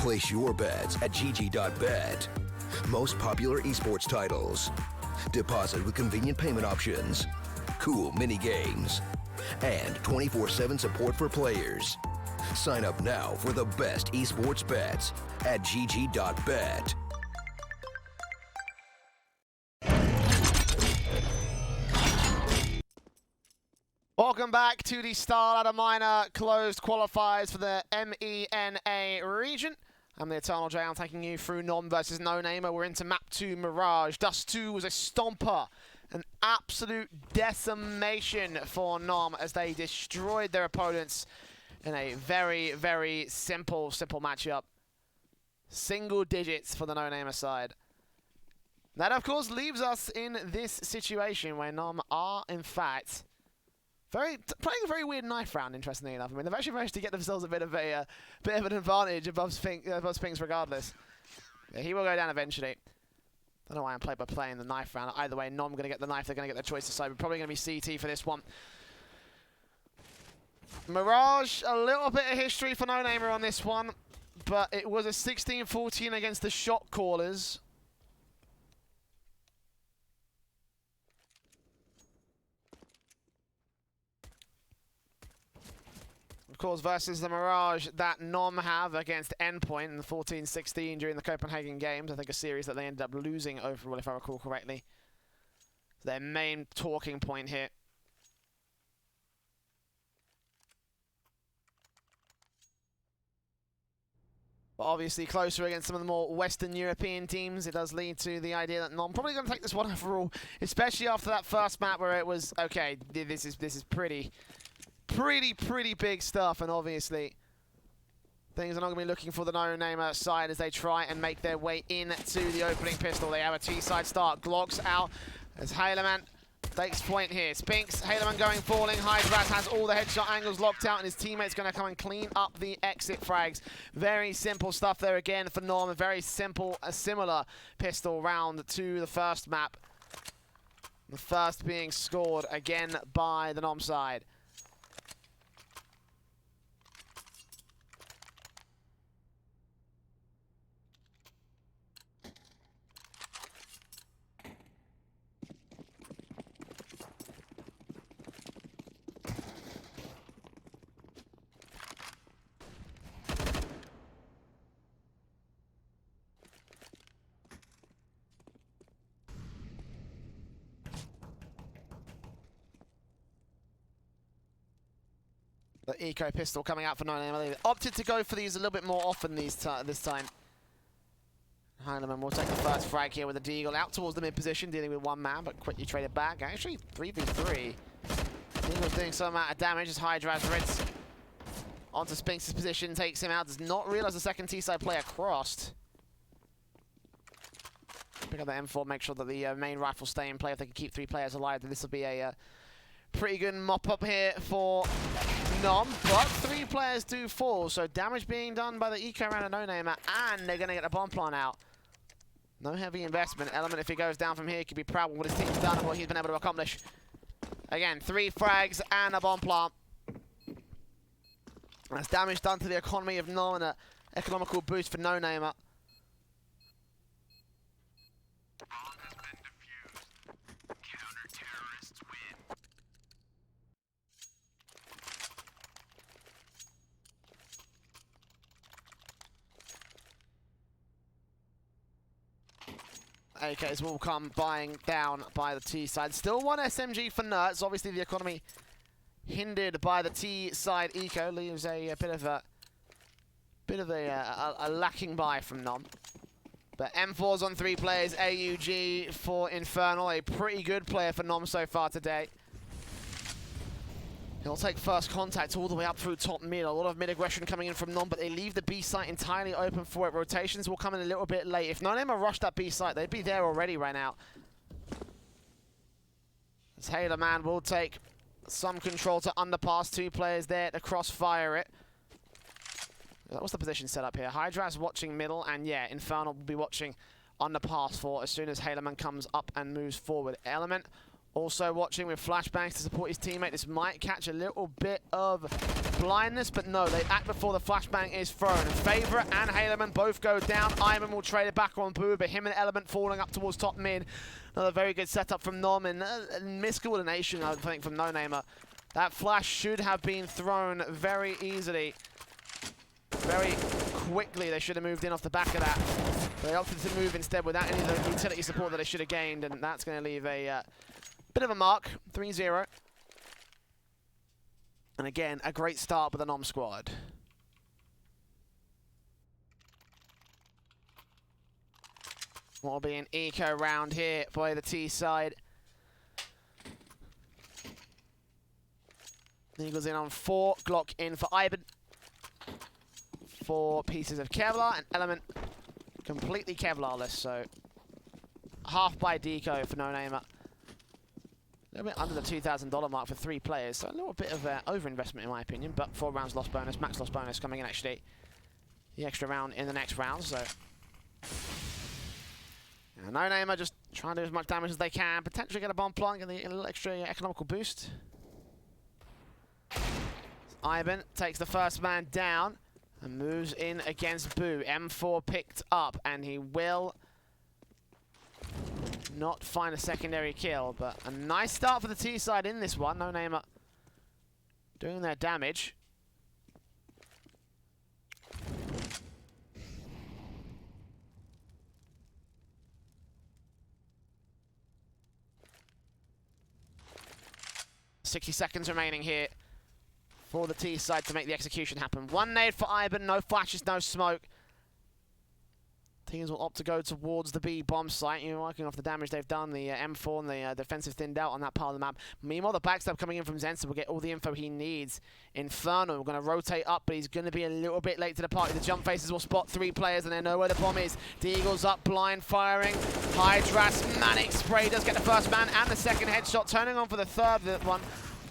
Place your bets at gg.bet. Most popular esports titles. Deposit with convenient payment options. Cool mini games. And 24/7 support for players. Sign up now for the best esports bets at gg.bet. Welcome back to the StarLadder Minor closed qualifiers for the MENA region. I'm the Eternal J. I'm taking you through NOM versus Nonamer. We're into map 2, Mirage. Dust 2 was a stomper. An absolute decimation for NOM as they destroyed their opponents in a very, very simple matchup. Single digits for the Nonamer side. That, of course, leaves us in this situation where NOM are, in fact, playing a very weird knife round, interestingly enough. I mean, they've actually managed to get themselves a bit of an advantage above Spinks regardless. Yeah, he will go down eventually. Don't know why I'm playing by playing the knife round. Either way, NOM going to get the knife. They're going to get their choice aside. We're probably going to be CT for this one. Mirage, a little bit of history for Nonamer on this one, but it was a 16-14 against the shot callers. Of course, versus the Mirage that NOM have against Endpoint in the 14-16 during the Copenhagen Games. I think a series that they ended up losing overall, if I recall correctly. Their main talking point here. But obviously closer against some of the more Western European teams. It does lead to the idea that NOM probably going to take this one overall, especially after that first map where it was, okay, this is pretty big stuff, and obviously things are not going to be looking for the Nonamer side as they try and make their way into the opening pistol. They have a T-side start. Glocks out as Haleman takes point here. Spinks, Haleman going falling. Hydras has all the headshot angles locked out, and his teammate's going to come and clean up the exit frags. Very simple stuff there again for NOM. A very simple, a similar pistol round to the first map. The first being scored again by the NOM side. The eco pistol coming out for Nonamer. They opted to go for these a little bit more often this time. Heinemann will take the first frag here with the Deagle out towards the mid position, dealing with one man, but quickly traded back. Actually, 3v3. Deagle's doing some amount of damage as Hydras rids onto Spinks' position, takes him out. Does not realize the second T-side player crossed. Pick up the M4, make sure that the main rifle stay in play. If they can keep 3 players alive, then this will be a pretty good mop-up here for NOM, but 3 players do fall, so damage being done by the eco around a Nonamer, and they're going to get a bomb plant out. No heavy investment. Element, if he goes down from here, could be proud of what his team's done and what he's been able to accomplish. Again, 3 frags and a bomb plant. That's damage done to the economy of NOM and an economical boost for Nonamer. AKs will come buying down by the T side. Still 1 SMG for Nerds. Obviously the economy hindered by the T side eco leaves a bit of a lacking buy from NOM. But M4's on 3 players. AUG for Infernal, a pretty good player for NOM so far today. He'll take first contact all the way up through top mid. A lot of mid aggression coming in from NOM, but they leave the B site entirely open for it. Rotations will come in a little bit late. If Nonamer rushed that B site, they'd be there already right now. As Haleman will take some control to underpass. 2 players there to crossfire it. What's the position set up here? Hydras watching middle, and yeah, Infernal will be watching underpass for as soon as Haleman comes up and moves forward. Element Also watching with flashbangs to support his teammate. This might catch a little bit of blindness, but no, they act before the flashbang is thrown. Favorite and Haleman both go down. Ivan will trade it back on Boo, but him and Element falling up towards top mid. Another very good setup from NOM, and miscoordination, I think, from Nonamer. That flash should have been thrown very easily. Very quickly, they should have moved in off the back of that. They opted to move instead without any of the utility support that they should have gained, and that's going to leave a bit of a mark, 3-0. And again, a great start with the NOM squad. What will be an eco round here by the T side. Eagles in on 4, Glock in for Ivan. 4 pieces of Kevlar, and Element completely Kevlarless, so half by deco for Nonamer. A little bit under the $2,000 mark for 3 players, so a little bit of over-investment in my opinion, but 4 rounds loss bonus, max loss bonus coming in actually. The extra round in the next round, so... And Nonamer just trying to do as much damage as they can, potentially get a bomb plant, get a little extra economical boost. Ivan takes the first man down and moves in against Boo. M4 picked up, and he will not find a secondary kill, but a nice start for the T side in this one. Nonamer doing their damage. .60 seconds remaining here for the T side to make the execution happen. 1 nade for Ivan, no flashes, no smoke. Teams will opt to go towards the B bomb site. You're working off the damage they've done, the M4 and the defensive thinned out on that part of the map. Meanwhile, the backstab coming in from Zensa will get all the info he needs. Infernal, we're going to rotate up, but he's going to be a little bit late to the party. The jump faces will spot 3 players, and they know where the bomb is. The Eagles up, blind firing. Hydras, Manic Spray does get the first man and the second headshot, turning on for the third one.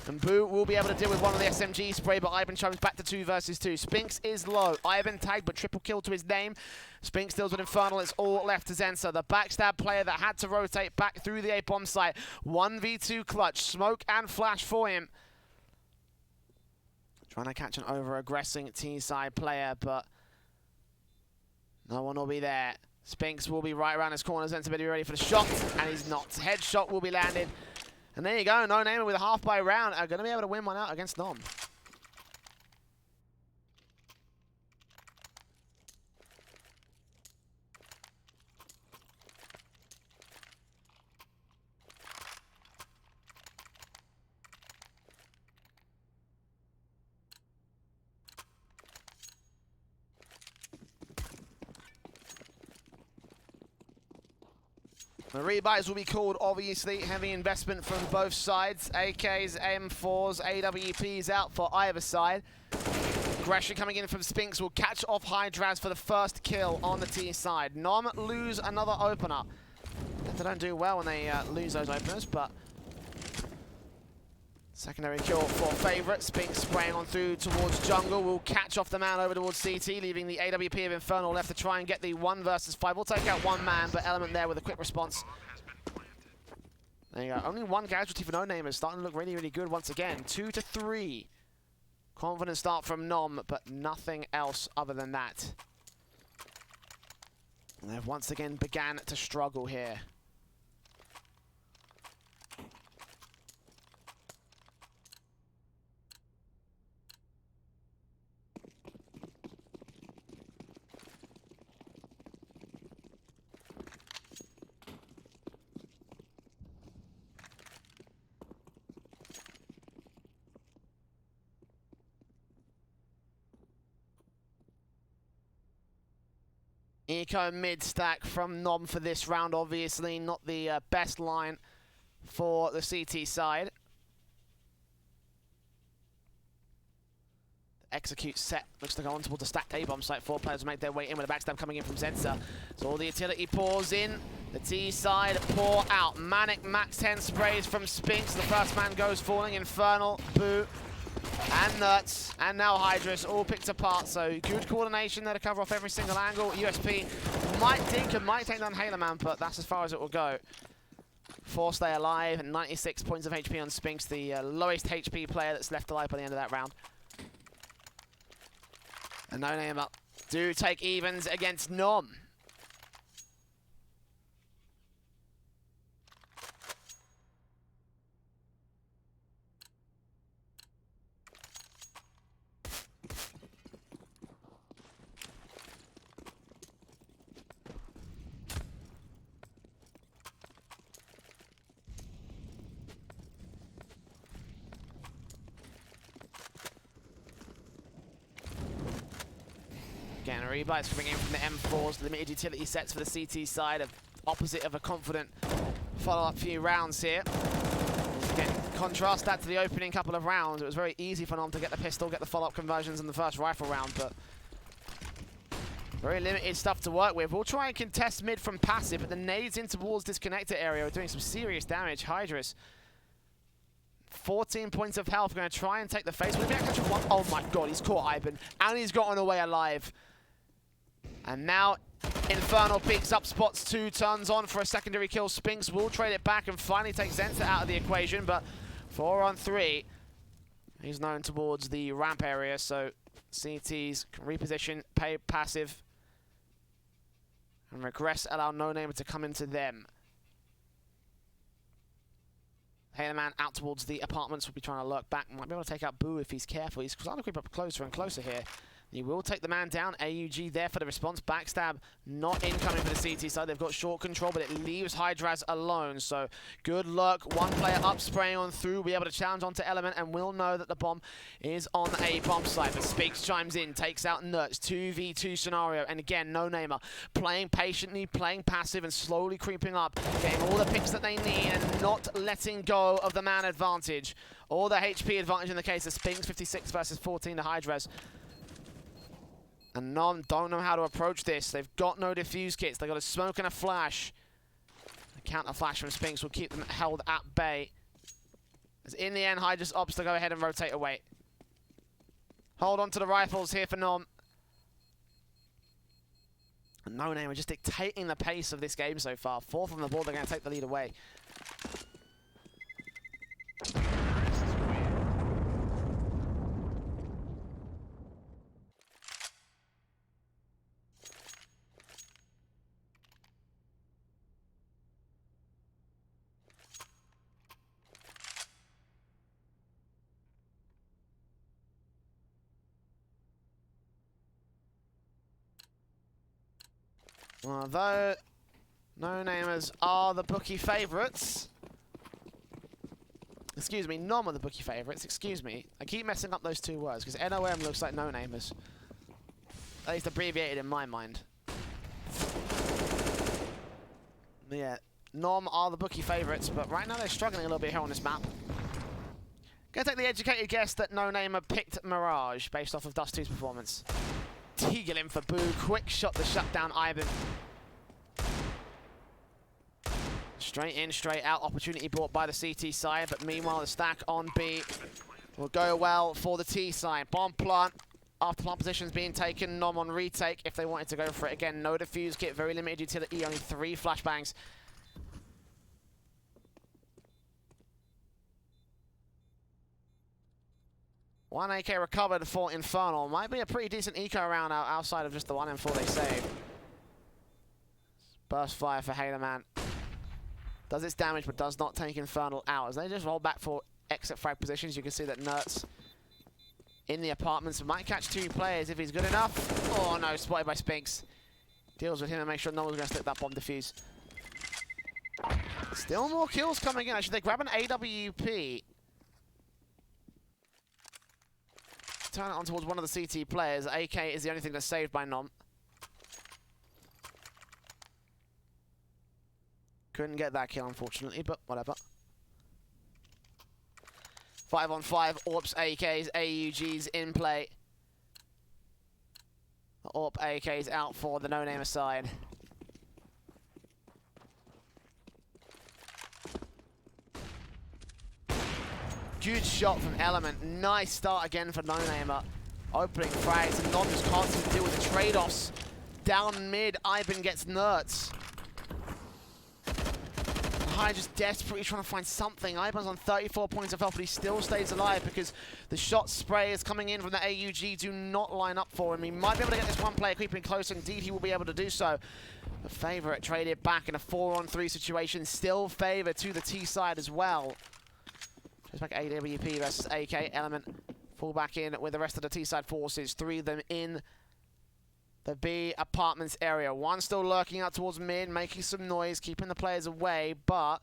And Boo will be able to deal with one of the SMG spray, but Ivan comes back to 2 versus 2. Spinks is low. Ivan tagged, but triple kill to his name. Spinks deals with Infernal. It's all left to Zensa, the backstab player that had to rotate back through the A-bomb site. 1v2 clutch. Smoke and flash for him. Trying to catch an over-aggressing T-side player, but no one will be there. Spinks will be right around his corner. Zensa will be ready for the shot, and he's not. Headshot will be landed. And there you go, Nonamer with a half by round are going to be able to win one out against NOM. The rebuys will be called, obviously. Heavy investment from both sides. AKs, M4s, AWPs out for either side. Aggression coming in from Spinks will catch off Hydras for the first kill on the T side. NOM lose another opener. They don't do well when they lose those openers, but secondary kill for Favorite. Spinks spraying on through towards jungle. Will catch off the man over towards CT, leaving the AWP of Infernal left to try and get the 1 versus 5. We'll take out 1 man, but Element there with a quick response. There you go. Only 1 casualty for Nonamer. Starting to look really, really good once again. 2-3. Confident start from NOM, but nothing else other than that. And they've once again began to struggle here. Eco mid stack from NOM for this round, obviously not the best line for the CT side. Execute set looks to go on towards the stacked A-bomb site. 4 players make their way in with a backstab coming in from Zensa. So all the utility pours in. The T side pour out. Manic max 10 sprays from Spinks. The first man goes falling. Infernal, Boo, and Nuts, and now Hydras all picked apart, so good coordination there to cover off every single angle. USP might think and might take down Halo Man, but that's as far as it will go. 4 stay alive, and 96 points of HP on Spinks, the lowest HP player that's left alive by the end of that round. And Nonamer do take evens against NOM. Again, Rebites coming in from the M4s, limited utility sets for the CT side, opposite of a confident follow-up few rounds here. Again, contrast that to the opening couple of rounds. It was very easy for NOM to get the pistol, get the follow-up conversions in the first rifle round, but very limited stuff to work with. We'll try and contest mid from passive, but the nades in towards disconnector area are doing some serious damage. Hydras, 14 points of health, going to try and take the face. Will he catch one? Oh my god, he's caught Ivan, and he's gotten away alive. And now Infernal picks up spots 2, turns on for a secondary kill. Spinks will trade it back and finally take Zenta out of the equation, but 4 on 3. He's known towards the ramp area, so CTs can reposition, pay passive, and regress, allow Nonamer to come into them. Haylerman out towards the apartments, will be trying to lurk back. Might be able to take out Boo if he's careful. He's starting to creep up closer and closer here. He will take the man down. AUG there for the response. Backstab not incoming for the CT side. They've got short control, but it leaves Hydraz alone. So good luck. One player up, spraying on through. Will be able to challenge onto Element, and will know that the bomb is on a bomb site. But Spinks chimes in, takes out Nuts. 2v2 scenario. And again, Nonamer playing patiently, playing passive, and slowly creeping up. Getting all the picks that they need and not letting go of the man advantage. All the HP advantage in the case of Spinks. 56 versus 14 to Hydraz. And NOM don't know how to approach this. They've got no defuse kits. They've got a smoke and a flash. A counter flash from Spinks will keep them held at bay. As in the end, Hydras opts to go ahead and rotate away. Hold on to the rifles here for NOM. And Nonamer just dictating the pace of this game so far. 4th on the board, they're going to take the lead away. Although Nonamers are the bookie favourites. Excuse me, NOM are the bookie favourites. Excuse me. I keep messing up those 2 words because NOM looks like Nonamers. At least abbreviated in my mind. But yeah, NOM are the bookie favourites, but right now they're struggling a little bit here on this map. Gonna take the educated guess that Nonamer picked Mirage based off of Dust 2's performance. Teagle in for Boo. Quick shot to shut down Ivan. Straight in, straight out. Opportunity brought by the CT side, but meanwhile the stack on B will go well for the T side. Bomb plant. After plant positions being taken, NOM on retake if they wanted to go for it again. No defuse kit, very limited utility, only 3 flashbangs. One AK recovered for Infernal. Might be a pretty decent eco round outside of just the 1 M4 they saved. Burst fire for Haylerman. Does its damage, but does not take Infernal out. As they just roll back for exit frag positions, you can see that Nertz in the apartments might catch 2 players if he's good enough. Oh no, spotted by Spinks. Deals with him and makes sure no one's going to stick that bomb defuse. Still more kills coming in. Actually, they grab an AWP. Turn it on towards one of the CT players. AK is the only thing that's saved by NOM. Couldn't get that kill, unfortunately, but whatever. 5 on 5, AWPs, AKs, AUGs in play. AWP AKs out for the Nonamer side. Good shot from Element. Nice start again for Nonamer. Opening frags, and NOM just can't seem to deal with the trade-offs. Down mid, Ivan gets Nertz. behind, just desperately trying to find something. Iban's on 34 points of health, but he still stays alive because the shot spray is coming in from the AUG. Do not line up for him. He might be able to get this one player creeping close. Indeed, he will be able to do so. The Favorite traded back in a 4-on-3 situation. Still favor to the T side as well. Just back AWP versus AK. Element fall back in with the rest of the T side forces. 3 of them in the B apartments area. One still lurking out towards mid, making some noise, keeping the players away, but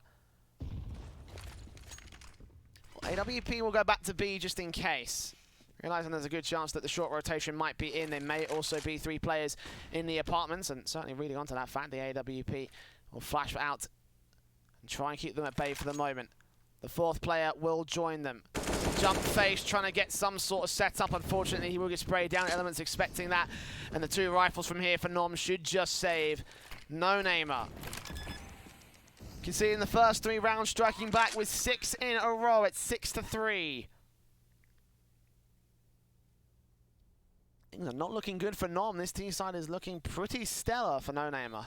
AWP will go back to B just in case. Realizing there's a good chance that the short rotation might be in. There may also be 3 players in the apartments, and certainly reading onto that fact, the AWP will flash out and try and keep them at bay for the moment. The 4th player will join them. Jump face, trying to get some sort of setup. Unfortunately, he will get sprayed down. Element's expecting that. And the 2 rifles from here for NOM should just save Nonamer. You can see in the first 3 rounds, striking back with 6 in a row at 6-3. Things are not looking good for NOM. This T side is looking pretty stellar for Nonamer.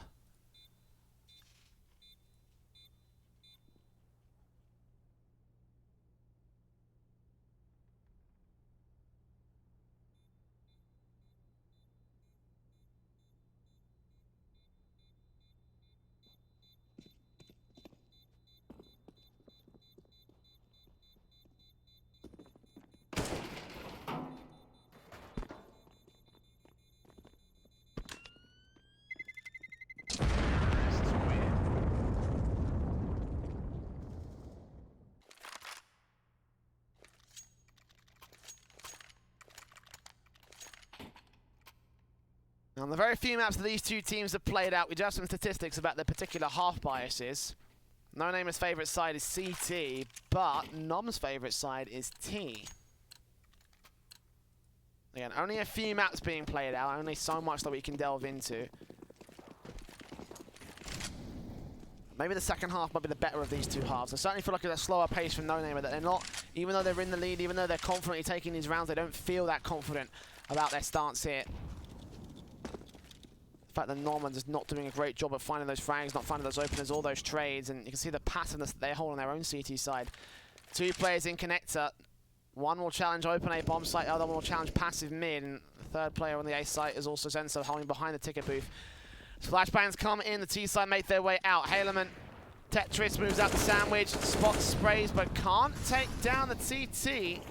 On the very few maps that these 2 teams have played out, we do have some statistics about their particular half biases. Nonamer's favourite side is CT, but NOM's favourite side is T. Again, only a few maps being played out, only so much that we can delve into. Maybe the second half might be the better of these 2 halves. I certainly feel like it's a slower pace from Nonamer, that they're not, even though they're in the lead, even though they're confidently taking these rounds, they don't feel that confident about their stance here. The fact that NOM are just not doing a great job of finding those frags, not finding those openers, all those trades, and you can see the pattern that they hold on their own CT side. 2 players in connector. One will challenge open A bomb site, the other one will challenge passive mid, and the 3rd player on the A site is also Zenso holding behind the ticket booth. Flashbangs come in, the T side make their way out. Haleman, Tetris moves out the sandwich, spot sprays, but can't take down the TT.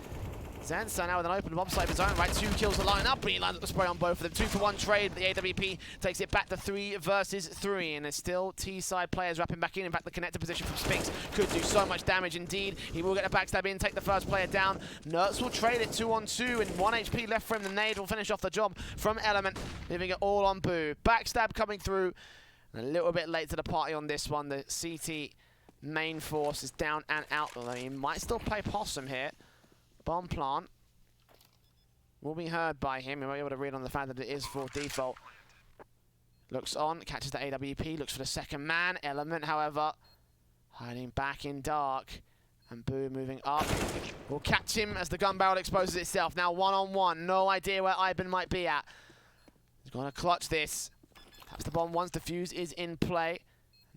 Zenso now with an open bomb site of his own right. 2 kills to line up, but he lines up the spray on both of them. 2-for-1 trade, but the AWP takes it back to 3 versus 3. And there's still T-side players wrapping back in. In fact, the connector position from Spinks could do so much damage indeed. He will get a backstab in, take the first player down. Nertz will trade it 2-on-2, and 1 HP left for him. The nade will finish off the job from Element, leaving it all on Boo. Backstab coming through, and a little bit late to the party on this one. The CT main force is down and out, although he might still play possum here. Bomb plant will be heard by him. He might be able to read on the fact that it is full default. Looks on, catches the AWP, looks for the second man. Element, however, hiding back in dark. And Boo moving up. Will catch him as the gun barrel exposes itself. Now 1-on-1, no idea where Iban might be at. He's gonna clutch this. Taps the bomb once, the fuse is in play.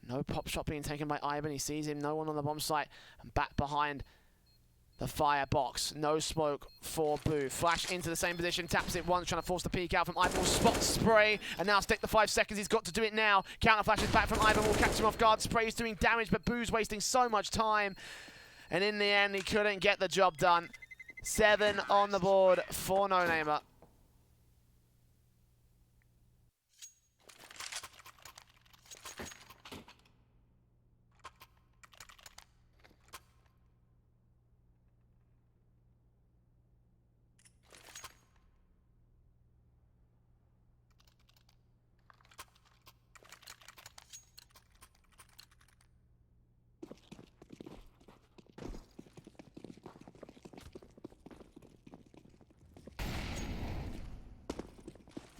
No pop shot being taken by Iban. He sees him, no one on the bomb site. And back behind the firebox. No smoke for Boo. Flash into the same position, taps it once, trying to force the peek out from Ivan. Will spot spray, and now stick the 5 seconds. He's got to do it now. Counter flashes back from Ivan, will catch him off guard. Spray's doing damage, but Boo's wasting so much time. And in the end, he couldn't get the job done. 7 on the board for Nonamer.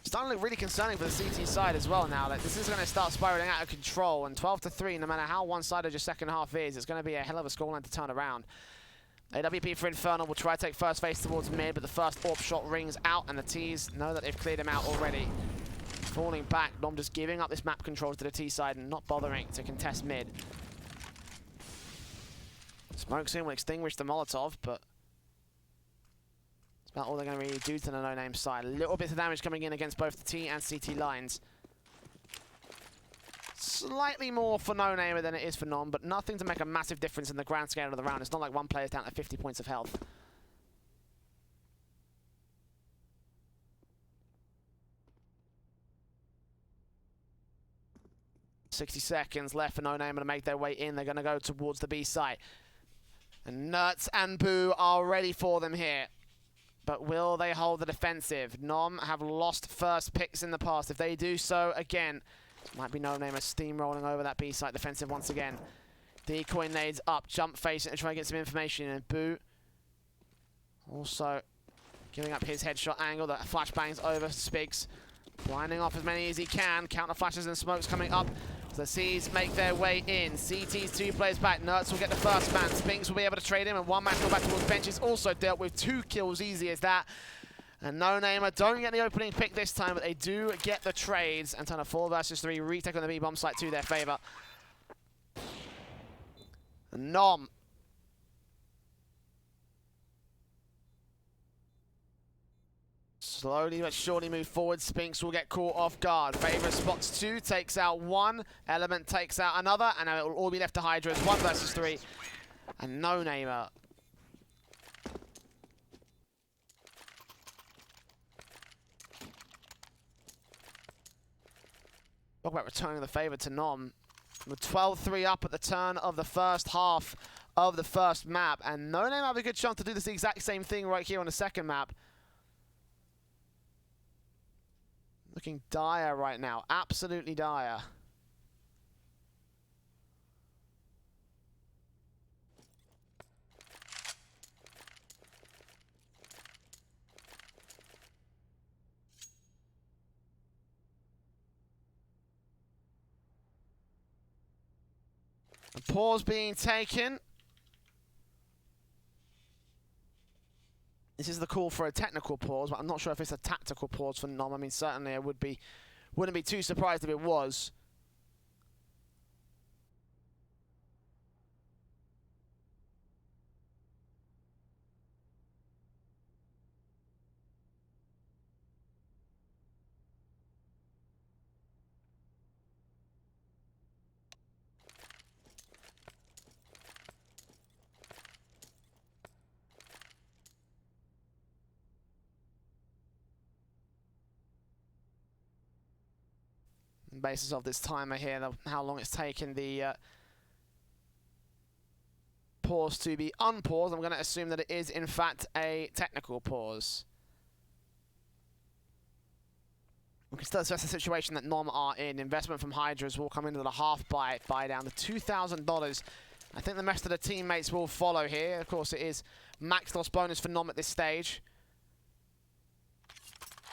Starting to look really concerning for the CT side as well now. Like, this is going to start spiraling out of control, and 12-3, no matter how one-sided your second half is, it's going to be a hell of a scoreline to turn around. AWP for Infernal will try to take first face towards mid, but the first AWP shot rings out, and the T's know that they've cleared him out already. Falling back, NOM just giving up this map control to the T side and not bothering to contest mid. Smoke soon will extinguish the Molotov, but that's about all they're going to really do to the No-Name side. A little bit of damage coming in against both the T and CT lines. Slightly more for No-Namer than it is for NOM, but nothing to make a massive difference in the grand scale of the round. It's not like one player's down to 50 points of health. .60 seconds left for No-Namer to make their way in. They're going to go towards the B site. And Nerds and Boo are ready for them here. But will they hold the defensive? NOM have lost first picks in the past. If they do so again, it might be No-Namer steamrolling over that B site defensive once again. Decoy nades up, jump face and try to get some information. And Boo also giving up his headshot angle. That flashbangs over Spigs. Blinding off as many as he can. Counter flashes and smokes coming up. The C's make their way in. CT's 2 players back. Nerds will get the first man. Spinks will be able to trade him, and one man go back towards benches. Also dealt with 2 kills, easy as that. And No-Namer don't get the opening pick this time, but they do get the trades and turn a 4 versus 3 retake on the B bomb site to their favor. And NOM slowly but surely move forward. Spinks will get caught off guard. Favorite spots 2, takes out 1. Element takes out another, and now it will all be left to Hydras. 1 versus 3. And No-Namer talk about returning the favor to NOM. With 12-3 up at the turn of the first half of the first map. And No-Namer have a good chance to do this exact same thing right here on the second map. Looking dire right now, absolutely dire. A pause being taken. This is the call for a technical pause, but I'm not sure if it's a tactical pause for NOM. I mean, certainly I wouldn't be too surprised if it was. Basis of this timer here, how long it's taken the pause to be unpaused, I'm going to assume that it is in fact a technical pause. We can still assess the situation that NOM are in. Investment from Hydras will come into the half buy down to $2,000. I think the rest of the teammates will follow here. Of course, it is max loss bonus for NOM at this stage.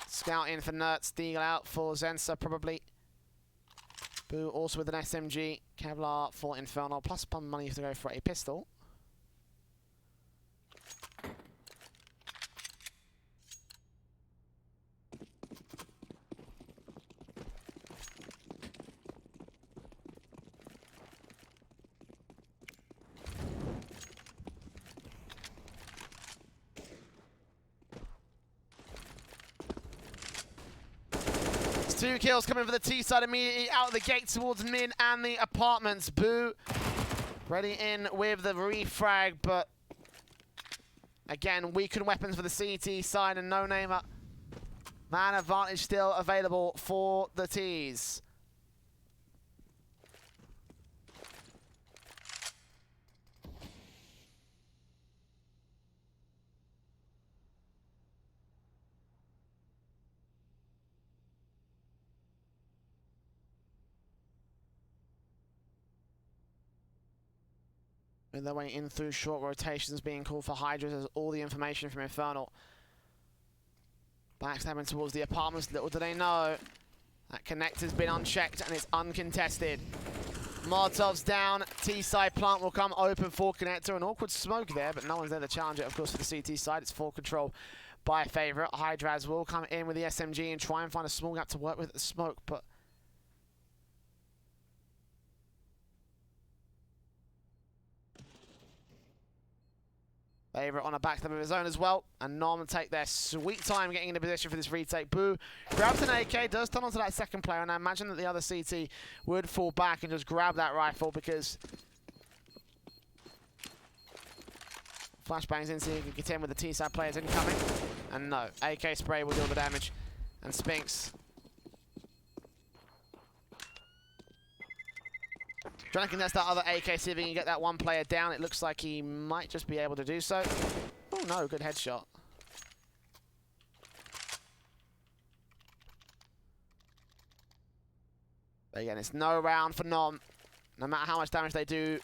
Scout in for Nerds, Deagle out for Zensa probably. Boo also with an SMG, Kevlar for Infernal, plus pun money to go for a pistol. Two kills coming for the T side immediately out of the gate towards Min and the apartments. Boo ready in with the refrag, but again, weakened weapons for the CT side and No-Namer. Man advantage still available for the Ts. Their way in through short rotations being called for Hydras as all the information from Infernal. Backstabbing towards the apartments, little do they know. That connector's been unchecked and it's uncontested. Molotov's down, T-side plant will come open for connector. An awkward smoke there, but no one's there to challenge it. Of course, for the CT side, it's full control by Favorite. Hydras will come in with the SMG and try and find a small gap to work with the smoke, but Favorite on the back of his own as well. And NOM take their sweet time getting into position for this retake. Boo grabs an AK, does turn onto that second player, and I imagine that the other CT would fall back and just grab that rifle because flashbangs in so you can get in with the T-side players incoming. And no, AK spray will deal the damage. And Spinks trying to contest that other AK, see if he can get that one player down. It looks like he might just be able to do so. Oh no, good headshot. But again, it's no round for NOM. No matter how much damage they do,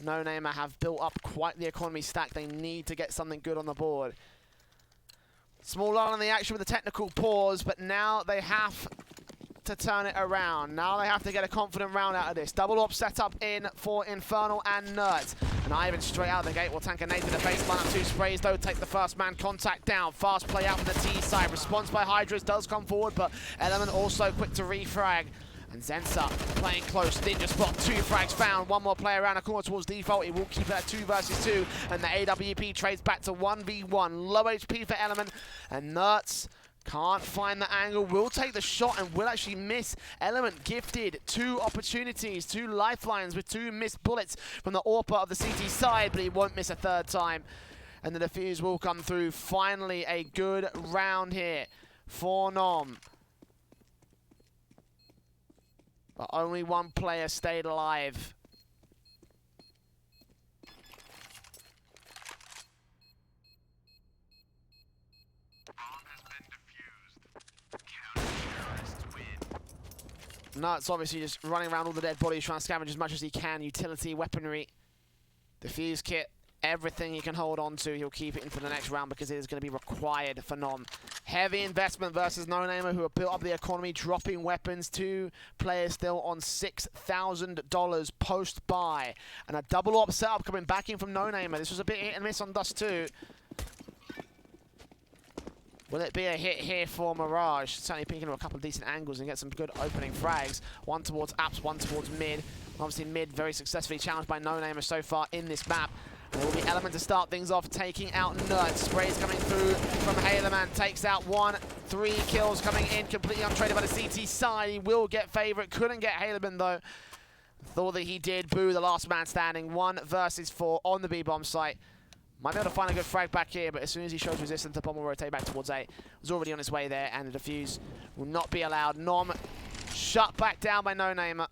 Nonamer have built up quite the economy stack. They need to get something good on the board. Small lull in the action with a technical pause, but now they have to turn it around. Now they have to get a confident round out of this. Double up setup in for Infernal and Nerd. And Ivan straight out of the gate will tank a nade to the baseline. Up 2 sprays though, take the first man contact down. Fast play out from the T side. Response by Hydras does come forward, but Element also quick to refrag. And Zensa playing close, Ninja spot, 2 frags found, 1 more player around the corner towards default. He will keep it at 2 versus 2, and the AWP trades back to 1v1. Low HP for Element, and Nertz can't find the angle, will take the shot and will actually miss. Element gifted 2 opportunities, 2 lifelines with 2 missed bullets from the AWP of the CT side, but he won't miss a 3rd time. And the defuse will come through. Finally, a good round here for NOM. But only 1 player stayed alive. Nuts obviously just running around all the dead bodies, trying to scavenge as much as he can. Utility, weaponry, defuse kit, everything he can hold on to, he'll keep it in for the next round because it is going to be required for NOM. Heavy investment versus Nonamer, who have built up the economy, dropping weapons. 2 players still on $6,000 post-buy. And a double op setup coming back in from Nonamer. This was a bit hit and miss on Dust 2. Will it be a hit here for Mirage? Certainly peeking at a couple of decent angles and get some good opening frags. 1 towards apps, 1 towards mid. Obviously mid very successfully challenged by Nonamer so far in this map. There will be Element to start things off, taking out Nerd. Sprays coming through from Haleman, takes out 1. 3 kills coming in, completely untraded by the CT side. He will get favorite, couldn't get Haleman though. Thought that he did. Boo, the last man standing. 1 versus 4 on the B-bomb site. Might be able to find a good frag back here, but as soon as he shows resistance, the bomb will rotate back towards A. Was already on his way there, and the defuse will not be allowed. NOM shut back down by Nonamer.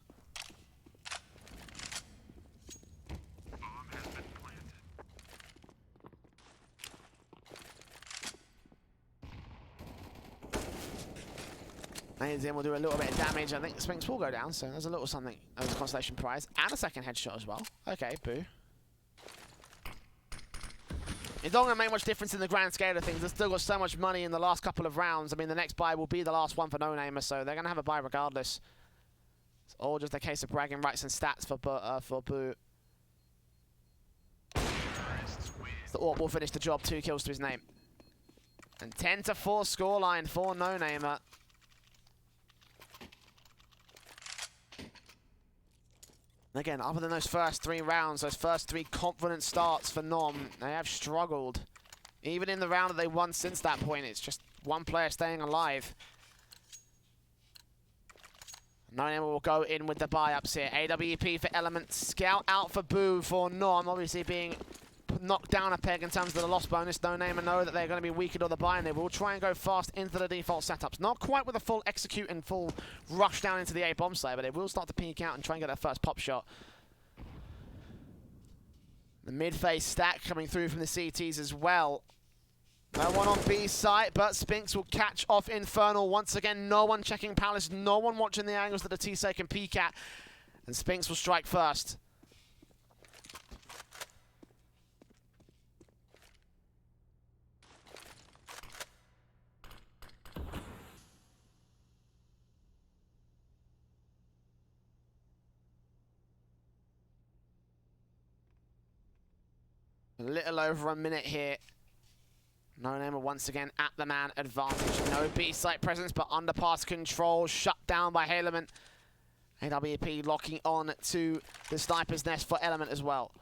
Zin will do a little bit of damage. I think the Spinks will go down, so there's a little something as a consolation prize. And a second headshot as well. Okay, Boo. It's not going to make much difference in the grand scale of things. They've still got so much money in the last couple of rounds. I mean, the next buy will be the last one for Nonamer, so they're going to have a buy regardless. It's all just a case of bragging rights and stats for Boo. The AWP will finish the job. 2 kills to his name. And 10-4 scoreline for Nonamer. Again, other than those first 3 rounds, those first 3 confident starts for NOM, they have struggled. Even in the round that they won since that point, it's just 1 player staying alive. Nonamer will go in with the buy-ups here. AWP for Element, Scout out for Boo for NOM, obviously being knocked down a peg in terms of the loss bonus. Nonamer know that they're going to be weakened on the buy, and they will try and go fast into the default setups. Not quite with a full execute and full rush down into the A bomb slayer, but they will start to peek out and try and get that first pop shot. The mid-phase stack coming through from the CTs as well. No one on B site, but Spinks will catch off Infernal. Once again, no one checking Palace, no one watching the angles that the T-Sec can peek at. And Spinks will strike first. A little over a minute here. Nonamer once again at the man advantage. No B-site presence, but underpass control. Shut down by Haleman. AWP locking on to the sniper's nest for Element as well.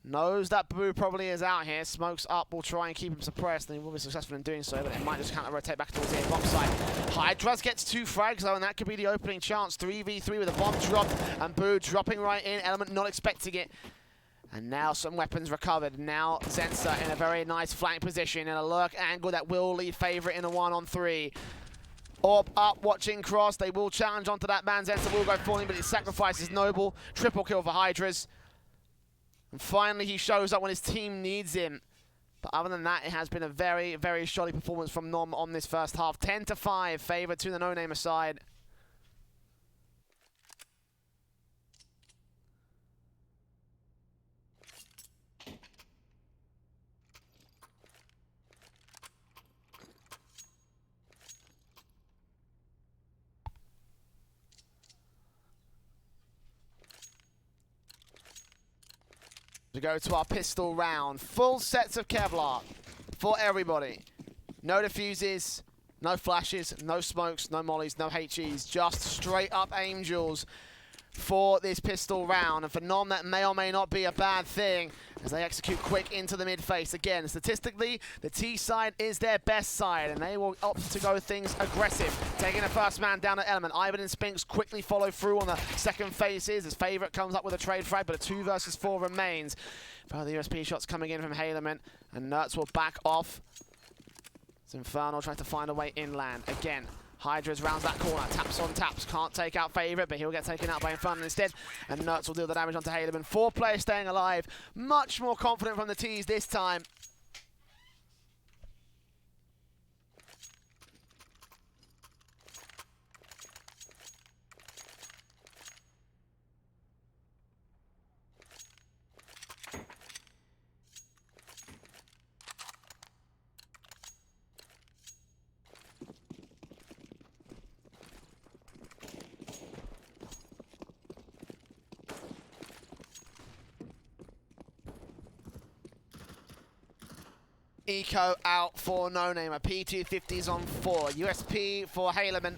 Knows that Boo probably is out here. Smokes up, will try and keep him suppressed, and he will be successful in doing so, but it might just counter-rotate back towards the A-bomb side. Hydras gets 2 frags, though, and that could be the opening chance. 3v3 with a bomb drop, and Boo dropping right in. Element not expecting it. And now some weapons recovered. Now Zensa in a very nice flank position, in a lurk angle that will leave Favorite in a 1-on-3. Orb up, watching cross. They will challenge onto that man. Zensa will go falling, but his sacrifice is noble. Triple kill for Hydras. And finally, he shows up when his team needs him. But other than that, it has been a very, very shoddy performance from NOM on this first half. 10-5, favor to the No-Namer side. We go to our pistol round. Full sets of Kevlar for everybody. No defuses, no flashes, no smokes, no mollies, no HEs. Just straight up Angels for this pistol round. And for NOM, that may or may not be a bad thing as they execute quick into the mid face. Again, statistically, the T side is their best side, and they will opt to go things aggressive. Taking the first man down at Element. Ivan and Spinks quickly follow through on the second phases. His favorite comes up with a trade frag, but a 2 versus 4 remains. Further USP shots coming in from Haleman, and Nertz will back off. It's Infernal trying to find a way inland. Again, Hydras rounds that corner, taps on taps, can't take out Favorite, but he'll get taken out by Infernal instead, and Nertz will deal the damage onto Haleman. 4 players staying alive, much more confident from the T's this time. Eco out for No-Namer. P250s on 4. USP for Haleman.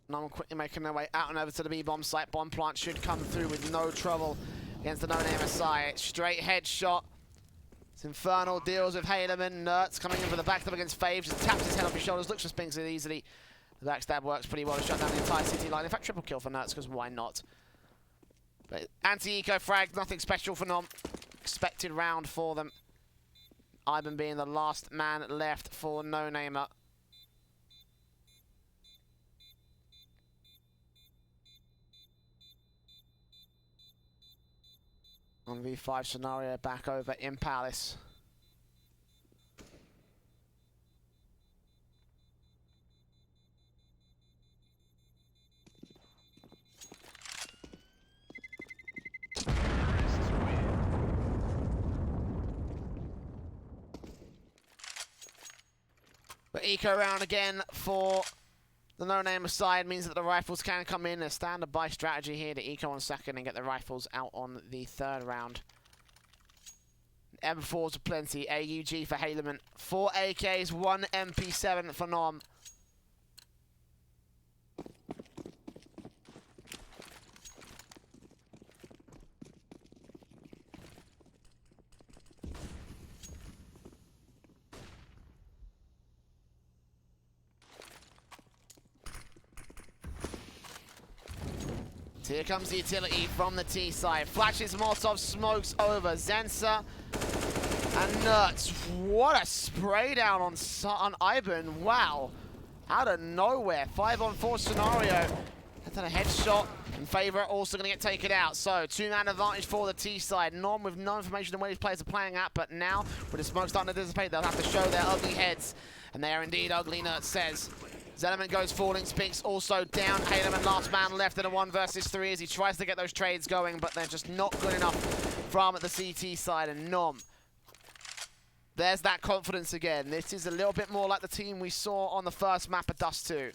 NOM quickly making their way out and over to the B-bomb site. Bomb plant should come through with no trouble against the No-Namer side. Straight headshot. It's Infernal deals with Haleman. Nertz coming in for the backstab against Fave. Just taps his head off his shoulders. Looks for Spinks easily. The backstab works pretty well to shut down the entire city line. In fact, triple kill for Nertz, because why not? But anti-eco frag, nothing special for NOM. Expected round for them. Ivan being the last man left for No-Namer. On V5 scenario back over in Palace. But eco round again for the No-Namer side means that the rifles can come in. A standard buy strategy here to eco on second and get the rifles out on the third round. M4s are plenty. AUG for Haleman. 4 AKs, 1 MP7 for NOM. Here comes the utility from the T side. Flashes, Molotov, smokes over. Zensa and Nertz. What a spray down on Ivan. Wow. Out of nowhere. 5-on-4 scenario. That's a headshot. And Favorite also going to get taken out. So, 2-man advantage for the T side. NOM with no information on where these players are playing at. But now, with the smoke starting to dissipate, they'll have to show their ugly heads. And they are indeed ugly, Nertz says. Zelement goes falling, Spinks also down. Haleman last man left in a 1 versus 3 as he tries to get those trades going, but they're just not good enough from the CT side. And NOM There's that confidence again. This is a little bit more like the team we saw on the first map of Dust 2.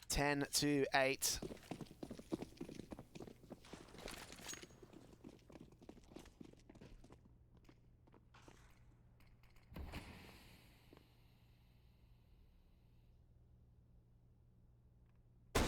Ten to 8.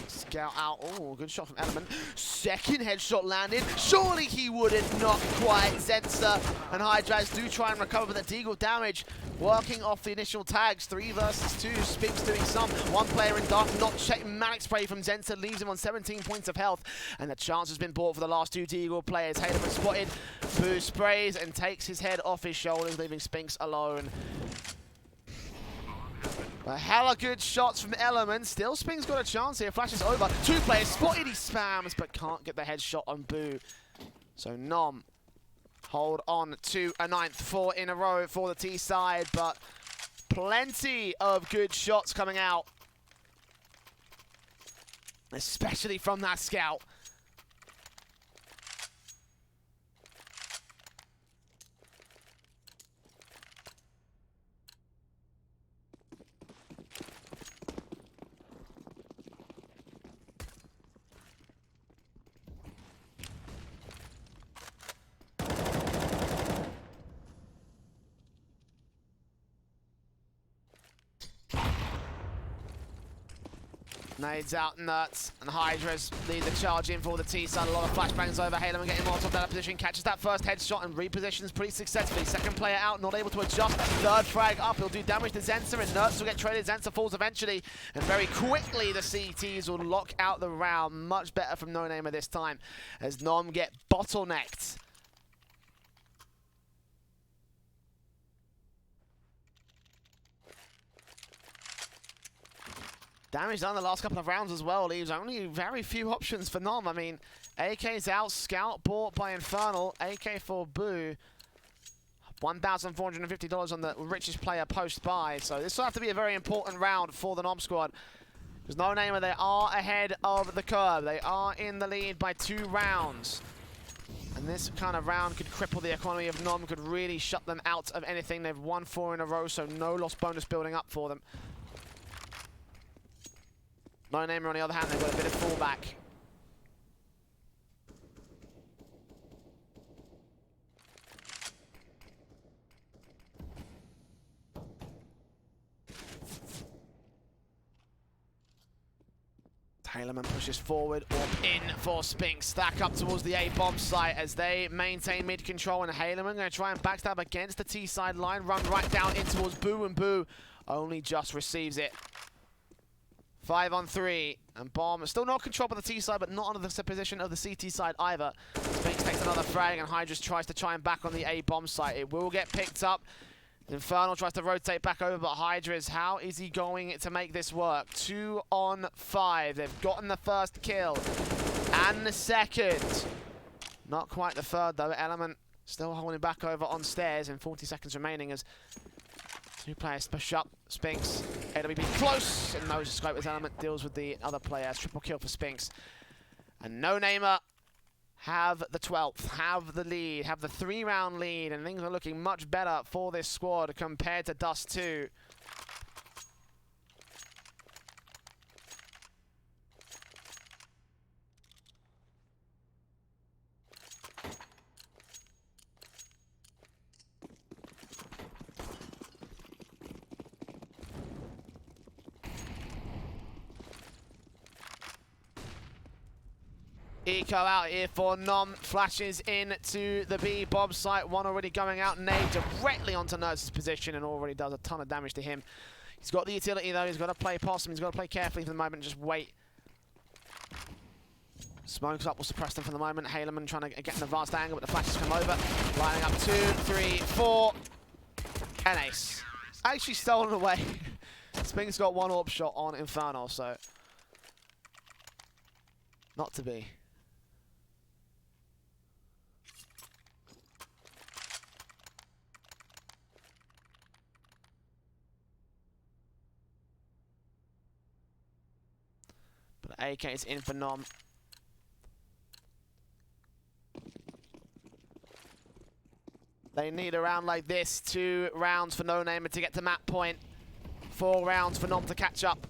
Scout out. Oh, good shot from Element. Second headshot landed. Surely he wouldn't. Not quite. Zenza and Hydraz do try and recover, but the Deagle damage working off the initial tags. 3 versus 2. Spinks doing some. One player in dark, not checking. Manic spray from Zenza leaves him on 17 points of health. And the chance has been bought for the last 2 Deagle players. Hayden spotted. Boo sprays and takes his head off his shoulders, leaving Spinks alone. A hella good shots from Element. Still, Spinks got a chance here. Flashes over. 2 players spotted. He spams, but can't get the headshot on Boo. So NOM hold on to a 9th. 4 in a row for the T side, but plenty of good shots coming out, especially from that scout. Nades out nuts, and Hydra's lead the charge in for the T side. A lot of flashbangs over. Halen getting more top that position, catches that first headshot and repositions pretty successfully. Second player out, not able to adjust. Third frag up, he'll do damage to Zenza, and Nerds will get traded. Zenza falls eventually, and very quickly the CTs will lock out the round. Much better from Nonamer this time, as NOM get bottlenecked. Damage done the last couple of rounds as well, leaves only very few options for NOM. I mean, AK's out, Scout bought by Infernal, AK for Boo. $1,450 on the richest player post-buy, so this will have to be a very important round for the NOM squad. Because Nonamer, they are ahead of the curve. They are in the lead by 2 rounds. And this kind of round could cripple the economy of NOM, could really shut them out of anything. They've won 4 in a row, so no loss bonus building up for them. Nonamer, on the other hand, they've got a bit of fallback. Taylorman pushes forward, or in for Spinks. Stack up towards the A-bomb site as they maintain mid-control, and Haleman going to try and backstab against the T-side line, run right down in towards Boo, and Boo only just receives it. 5 on 3, and Bomb still not controlled by the T side, but not under the position of the CT side either. Spinks takes another frag, and Hydras tries to try and back on the A bomb site. It will get picked up. Infernal tries to rotate back over, but Hydras, how is he going to make this work? 2 on 5. They've gotten the first kill, and the second. Not quite the third though. Element still holding back over on stairs, and 40 seconds remaining as 2 players push up. Spinks, AWP close, and no scope as Element deals with the other players. Triple kill for Spinks. And Nonamer have the 12th, have the lead, have the 3-round lead, and things are looking much better for this squad compared to Dust 2. Eco out here for NOM, flashes into the B bomb site, one already going out, nade directly onto Nurse's position and already does a ton of damage to him. He's got the utility though, he's got to play possum, he's got to play carefully for the moment, just wait. Smokes up will suppress them for the moment. Haleman trying to get an advanced angle, but the flashes come over. Lining up 2, 3, 4, and ace. Actually stolen away. Spinks got 1 AWP shot on Infernal, so not to be. AK's in for NOM. They need a round like this. 2 rounds for Nonamer to get to map point. 4 rounds for NOM to catch up.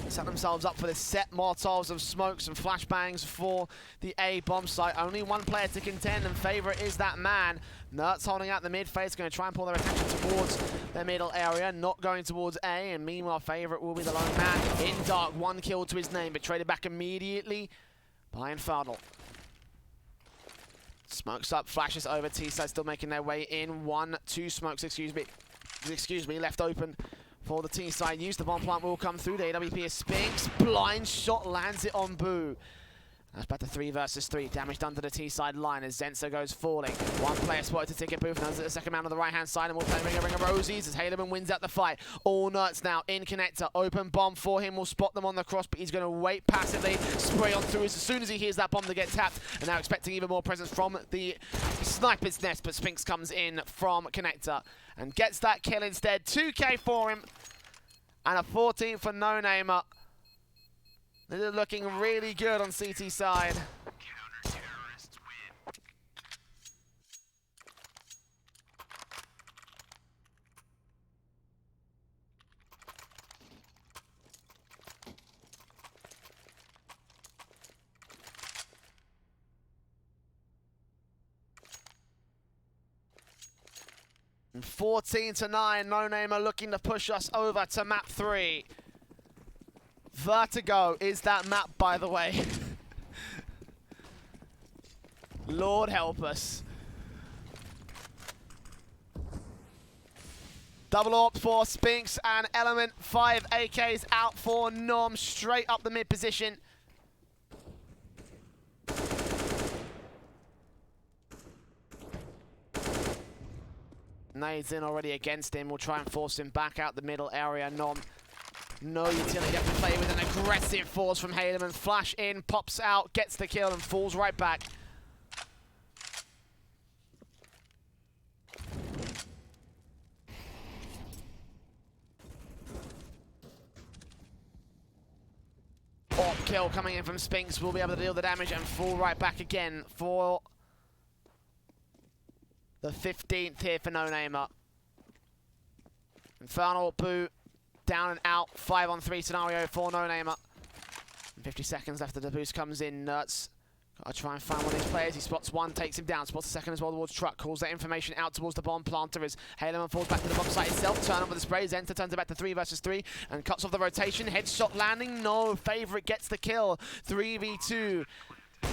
Set themselves up for this. Set Molotovs of smokes and flashbangs for the A bomb site. Only 1 player to contend, and favorite is that man. Nerds holding out the mid phase, going to try and pull their attention towards their middle area, not going towards A, and meanwhile favorite will be the lone man in dark. 1 kill to his name, but traded back immediately by Infernal. Smokes up, flashes over, T-side still making their way in. 1, 2 smokes, excuse me, left open for the T-side. Use the bomb plant will come through. The AWP is Spinks. Blind shot lands it on Boo. That's back to 3 versus 3. Damage done to the T-side line as Zenso goes falling. 1 player spotted to ticket booth. Knows that the second man on the right-hand side, and we'll play Ring of Rosies as Haleman wins out the fight. All Nerds now in connector. Open bomb for him. Will spot them on the cross, but he's going to wait passively. Spray on through as soon as he hears that bomb to get tapped. And now expecting even more presence from the sniper's nest, but Spinks comes in from connector and gets that kill instead. 2K for him and a 14 for Nonamer. This is looking really good on CT side. Counter-terrorists win. And 14-9, Nonamer looking to push us over to map 3. Vertigo is that map, by the way. Lord help us. Double AWP for Spinks and Element. 5 AKs out for NOM, straight up the mid position. Nades in already against him. We'll try and force him back out the middle area. NOM, no utility. Have to play with an aggressive force from Haleman. Flash in, pops out, gets the kill, and falls right back. AWP kill coming in from Spinks. Will be able to deal the damage and fall right back again for the 15th here for Nonamer. Infernal, Boo, down and out. 5-on-3 scenario for Nonamer. 50 seconds after the boost comes in. Nerds gotta try and find one of these players. He spots one, takes him down. Spots the second as well towards Truck. Calls that information out towards the bomb planter as Haleman falls back to the bomb site itself. Turn on with the sprays. Enter turns it back to 3 versus 3 and cuts off the rotation. Headshot landing. No. Favorite gets the kill. 3v2. An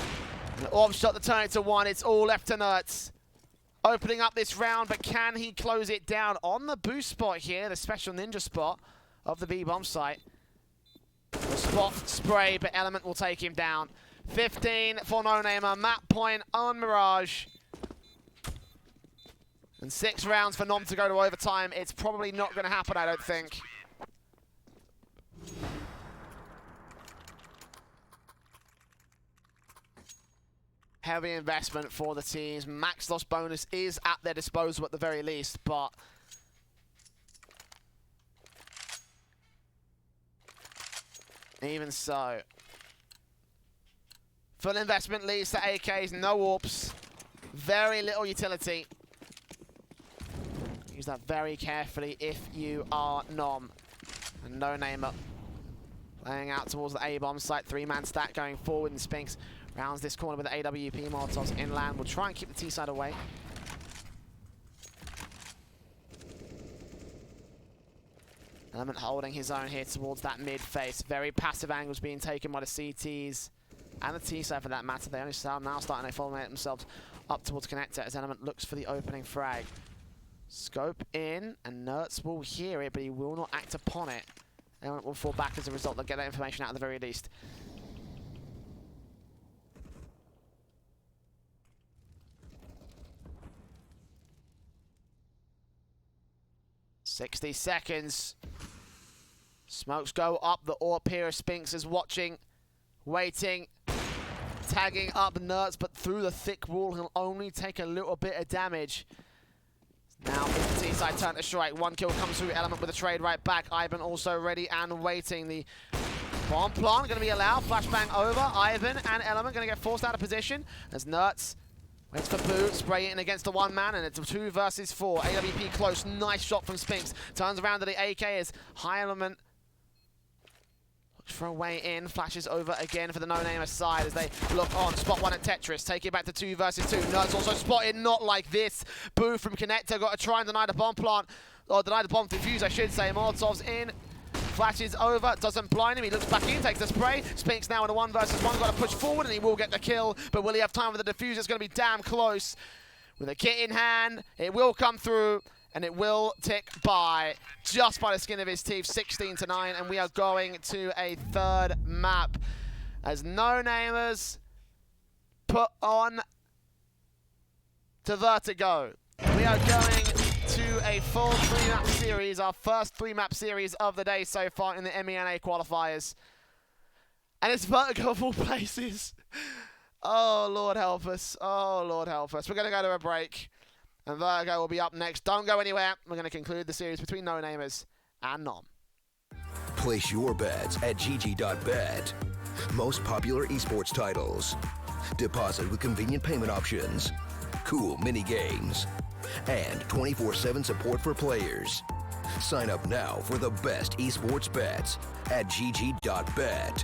AWP shot to turn it to 1. It's all left to Nerds. Opening up this round, but can he close it down on the boost spot here, the special ninja spot of the B bomb site? The spot spray, but Element will take him down. 15 for Nonamer, map point on Mirage. And 6 rounds for NOM to go to overtime. It's probably not going to happen, I don't think. Heavy investment for the teams. Max loss bonus is at their disposal at the very least, but even so, full investment leads to AKs, no AWPs, very little utility. Use that very carefully if you are NOM. And Nonamer laying out towards the A bomb site. 3-man stack going forward, and Spinks rounds this corner with the AWP Molotovs inland. We'll try and keep the T-side away. Element holding his own here towards that mid face. Very passive angles being taken by the CTs and the T-side for that matter. They only start now starting to formulate themselves up towards connector as Element looks for the opening frag. Scope in, and Nerds will hear it, but he will not act upon it. Element will fall back as a result. They'll get that information out at the very least. "60 seconds. Smokes go up. The AWP here. Spinks is watching, waiting, tagging up Nerds, but through the thick wall, he'll only take a little bit of damage. Now the T-side turn to strike. One kill comes through. Element with a trade right back. Ivan also ready and waiting. The bomb plant going to be allowed. Flashbang over. Ivan and Element going to get forced out of position as Nertz waits for Boo. Spray it in against the one man, and it's a 2 versus 4. AWP close. Nice shot from Spinks. Turns around to the AK as High Element throw way in, flashes over again for the No-Namer side as they look on. Spot one at Tetris, take it back to 2 versus 2. Nerds also spotted, not like this. Boo from Connector, got to try and deny the bomb plant, or deny the bomb defuse, I should say. Molotov's in, flashes over, doesn't blind him, he looks back in, takes the spray. Spinks now in a 1 versus 1, got to push forward and he will get the kill, but will he have time for the defuse? It's going to be damn close. With a kit in hand, it will come through. And it will tick by just by the skin of his teeth, 16-9, and we are going to a 3rd map as No-Namers put on to Vertigo. We are going to a full 3-map series, our first 3-map series of the day so far in the MENA qualifiers. And it's Vertigo of all places. Oh, Lord help us. Oh, Lord help us. We're going to go to a break. And Vertigo will be up next. Don't go anywhere. We're going to conclude the series between No-Namers and NOM. Place your bets at gg.bet. Most popular esports titles. Deposit with convenient payment options. Cool mini games. And 24/7 support for players. Sign up now for the best esports bets at gg.bet.